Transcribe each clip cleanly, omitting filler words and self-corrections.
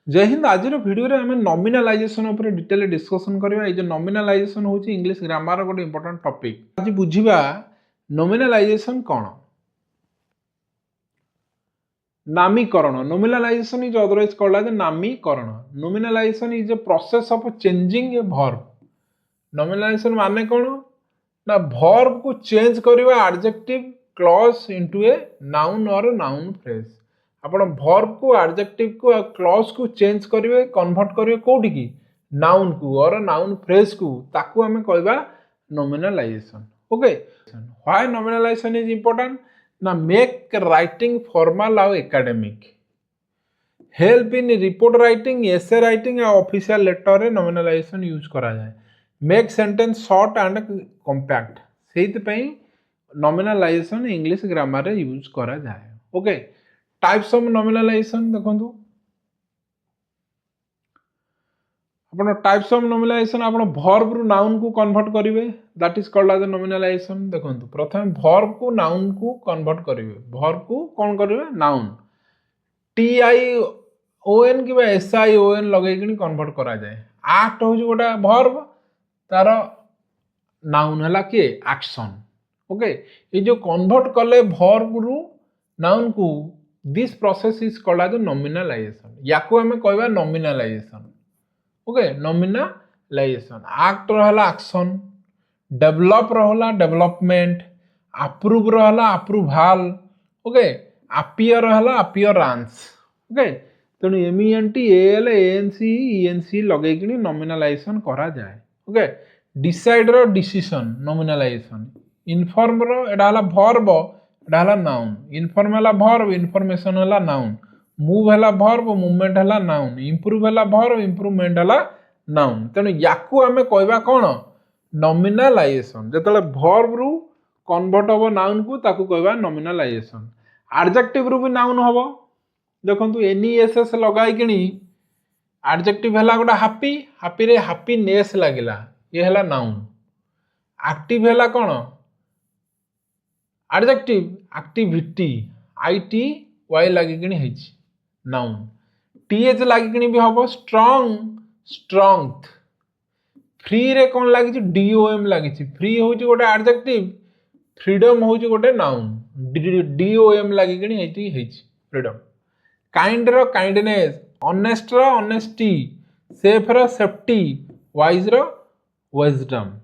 जय हिंद। आज वीडियो रे आम नॉमिनलाइजेशन उपर डिटेल डिस्कशन करबा। ये जो नॉमिनलाइजेशन होची इंग्लिश ग्रामर गोटे इंपोर्टेंट टॉपिक। आज बुझिबा नॉमिनलाइजेशन कौन। नामीकरण। Nominalization is otherwise called as नामीकरण। Nominalization is a process of changing a verb. Nominalization माने कौन ना वर्ब को चेंज करबा adjective clause into a noun और नाउन फ्रेज। आपण वर्ब को एडजेक्टिव को क्लॉज को चेंज करेंगे कन्वर्ट करेंगे कोठी की नाउन को और नाउन फ्रेज को ताकू हमें कहबा nominalization. Okay, why nominalization is important ना मेक राइटिंग फॉर्मल और academic, help in report writing, essay writing और ऑफिशियल लेटर रे नॉमिनलाइजेशन यूज करा जाए। Make sentence short and compact, सेहित पई नॉमिनलाइजेशन इंग्लिश ग्रामर रे यूज करा जाए। ओके, टाइप्स ऑफ नॉमिनलाइजेशन देखंतु। आपण टाइप्स ऑफ नॉमिनलाइजेशन आपण वर्ब रु नाउन को कन्वर्ट करिवे, दैट इज कॉल्ड एज नॉमिनलाइजेशन। देखंतु प्रथम वर्ब को नाउन को कन्वर्ट करिवे। वर्ब को कोन करिवे noun, T I O N कि एस आई ओ एन लगे कि कन्वर्ट करा जाए। एक्ट हो गोटा वर्ब, तार नाउन हला के एक्शन। ओके, ये जो कन्वर्ट कले वर्ब रु नाउन को, this process is called as nominalization. याकू हमें कहबा नॉमिनलाइजेशन। Okay, nominalization. एक्ट रहला एक्शन, डेवलप रहला डेवलपमेंट, अप्रूव रहला अप्रूवल, ओके, अपीयर रहला अपीयरेंस। ओके, तेणु एमईएनटी एएल एएनसी ईएनसी लगे कि नॉमिनलाइजेशन करा जाए। ओके, डिसाइड रो डिसीजन नॉमिनलाइजेशन, इन्फॉर्म रो एडा हला वर्ब, एडा हला नाउन, इन्फॉर्म हला वर्ब, इन्फॉर्मेशन हला नाउन, मूव हला वर्ब, मूवमेंट हला नाउन, इंप्रूव हला वर्ब, इंप्रूवमेंट हला नाउन। तेणु याकू हमें कहबा कोन नॉमिनलाइजेशन। जेतले वर्ब रु कन्वर्ट हो नाउन को ताकू कहबा नॉमिनलाइजेशन। एडजेक्टिव रु भी नाउन होबो। देखंतु एनईएसएस लगाई किनी एडजेक्टिव हला गोटा हैप्पी, हैप्पी रे हैप्पीनेस लागिला, ये हला नाउन। एक्टिव हला कोन एडजेक्टिव, एक्टिविटी, आईटी वाई लागी किनी हेछि नाउन। टीएच लागी किनी भी होबो स्ट्रांग, स्ट्रेंथ। फ्री रे कोन लागी छि डीओएम लागी छि। फ्री होछि गोटे एडजेक्टिव, फ्रीडम होछि गोटे नाउन। डीओएम लागी किनी हेछि फ्रीडम। काइंड रो काइंडनेस, ऑनेस्ट रो ऑनेस्टी, सेफ रो सेफ्टी, वाइज रो विजडम।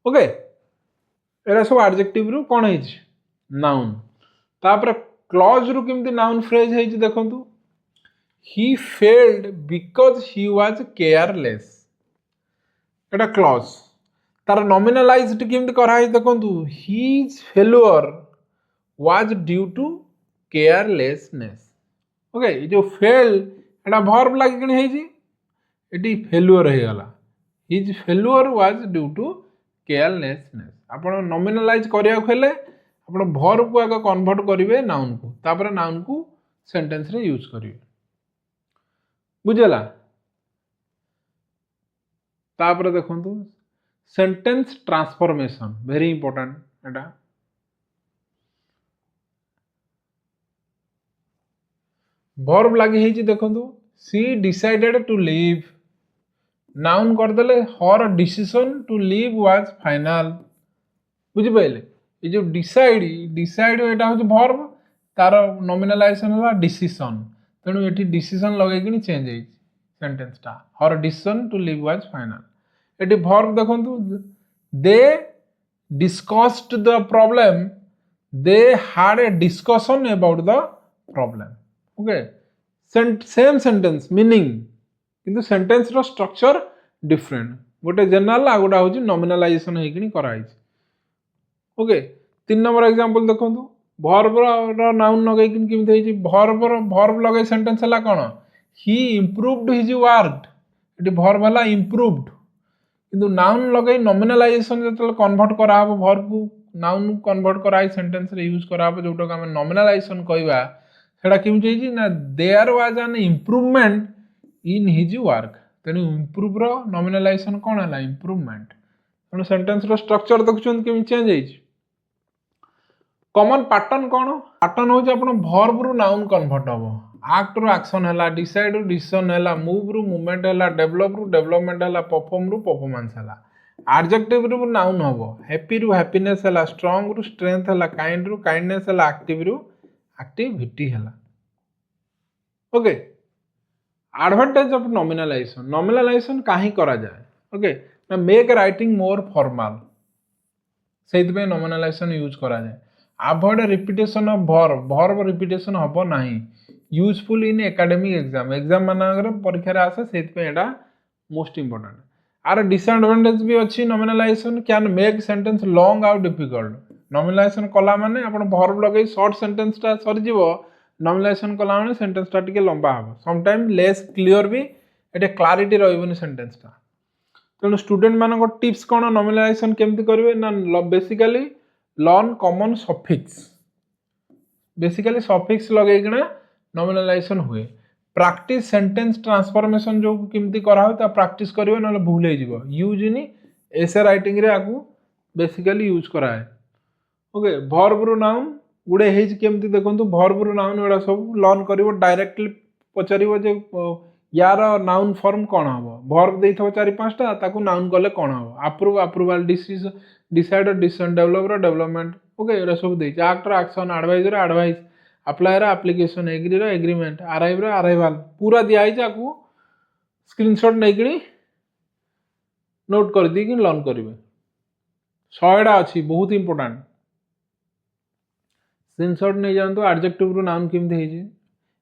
ओके, एरा सब एडजेक्टिव रु कोन हेछि नाउन। तापर क्लॉज रु किमती नाउन फ्रेज हेछि देखंतु। He failed because he was careless, एटा क्लॉज। तार नॉमिनलाइज्ड किमती करा है देखंतु। His failure was due to carelessness. Okay, ये जो फेल एटा वर्ब लागी किनी हेछि, एटी फेल्योर हे गला। His failure was due to carelessness. आपण नॉमिनलाइज करिया खेले आपण वर्ब को आगे कन्वर्ट करिवे नाउन को, तापर नाउन को सेंटेंस रे यूज करिवे। बुझला? तापर देखंतु सेंटेंस ट्रांसफॉर्मेशन, वेरी इंपोर्टेंट एटा। वर्ब लागी हेछि देखंतु। She decided to leave, noun कर देले her decision to leave was final. बुझि पाइले? ये जो डिसाइड, डिसाइड एटा होछि वर्ब, तार नॉमिनलाइजेशन हला डिसीजन। तेणु एठी डिसीजन लगे कि चेंज हेछि सेंटेंस टा। Her decision to leave was final. एठी वर्ब देखंतु। They discussed the problem, they had a discussion about the problem. Okay, same sentence meaning किंतु सेंटेंस रो स्ट्रक्चर डिफरेंट। गोटे जनरल आ गोटा होछि नॉमिनलाइजेशन हेकिनी करा हेछि। ओके, 3 नंबर एग्जांपल देखंतु। वर्ब रो नाउन लगे कि किमते हेछि। वर्ब लगे सेंटेंस हला कोन ही इंप्रूव्ड हिज वर्क, एटी वर्ब हला इंप्रूव्ड। किंतु नाउन लगे नॉमिनलाइजेशन जतले कन्वर्ट करा हबो, वर्ब को नाउन कन्वर्ट करा है सेंटेंस रे यूज करा हबो, जोटा हम नॉमिनलाइजेशन कहबा सेटा किमते हेछि ना there was an improvement in his work. तेनु इंप्रूव रो नॉमिनलाइजेशन कोन हला इंप्रूवमेंट। तेनु सेंटेंस रो स्ट्रक्चर देखुछन कि चेंज हेछि। कॉमन पैटर्न कौन? पैटर्न हो वर्ब रु नाउन कन्वर्ट हम। आक्ट रु एक्शन है, डिसाइड रु डिसीजन है, मूव रु मूवमेंट है, डेवलप रु डेवलपमेंट है, परफॉर्म रु परफॉर्मेंस है। एडजेक्टिव रु नाउन हम, हैप्पी रु हैप्पीनेस है, स्ट्रांग रु स्ट्रेंथ है, काइंड रु काइंडनेस है, एक्टिव रु एक्टिविटी है। Okay, advantage of nominalization. Nominalization काहे करा जाए? ओके, ना मेक राइटिंग मोर फॉर्मल, से नॉमिनलाइजेशन यूज करा जाए। Avoid repetition of verb, verb repetition हम ना। Useful in academic exam, exam मानकर परीक्षा आसे से मोस्ट इंपोर्टेंट। आर डिसएडवांटेज भी अच्छी। Nominalization can make sentence long आउट डिफिकल्ट। नॉमिनलाइजेशन कला माने आपण वर्ब लगे शॉर्ट सेंटेंस टा सरी जीवो, नॉमिनलाइजेशन कला माने सेंटेंस टा टिके लंबा हम, सम टाइम लेस क्लियर भी, एटे क्लारिटी रहइबनी सेंटेंस टा। तेणु स्टूडेंट मान टिप्स कौन? नॉमिनलाइजेशन केमती करेंगे ना, basically learn common suffix, basically suffix लगेकिना नॉमिनलाइजेशन हुए। प्रैक्टिस सेंटेंस ट्रांसफॉर्मेशन जो केमती करा हो प्रैक्टिस करिवे, ना भूल हो जिवो। यूज इन एसे राइटिंग रे आकू बेसिकली यूज करा है। ओके, वर्ब रु नाउन गुड़े हेज केमती देखंतु, वर्ब रु नाउन एडा सब लर्न करिवो। डायरेक्टली पचारिवो जे यार नाउन फॉर्म कौन हम, वर्ब दे 4-5टा ताकू नाउन कले कौन हम, approve approval, decide decision, develop development. Okay, एरा सब दे। Act action, advise advice, apply application, agree agreement, arrive arrival पूरा दिखाई आपको। स्क्रीनशॉट नहीं नोट कर दी लर्न करेंगे। 100टा अच्छी बहुत इंपोर्टेंट। स्क्रीनशॉट नहीं जानते। एडजेक्टिव रु नाउन केमती है,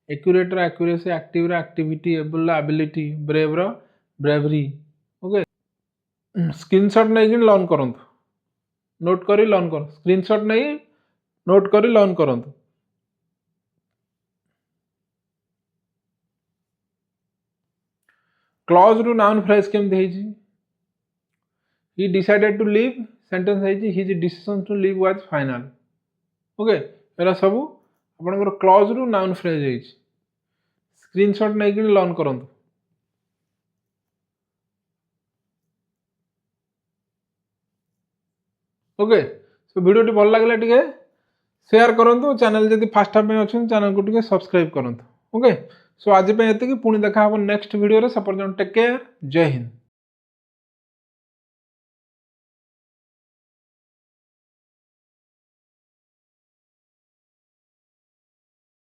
एक्यूरेट रो एक्यूरेसी, एक्टिव रो एक्टिविटी, एबल रो एबिलिटी, ब्रेव रो ब्रेवरी। ओके, स्क्रीनशॉट नहीं लर्न करंतु, नोट करी लर्न कर। स्क्रीनशॉट नहीं नोट करी लर्न करंतु। क्लॉज रु नाउन फ्रेज केमती है, he decided to leave, sentence है his decision to leave was final. Okay, एरा सब आपनकर क्लॉज रु नाउन फ्रेज है। स्क्रीनशॉट नहीं लर्न करंतु। ओके, सो वीडियो भल लगे टिके शेयर करंतु। चैनल जदि फास्ट टाइम अच्छे चैनल को टिके सब्सक्राइब करंतु। ओके, सो आज पे एतिकी, पुणी देखा हम नेक्स्ट वीडियो रे। सपोर्ट टेक केयर, जय हिंद।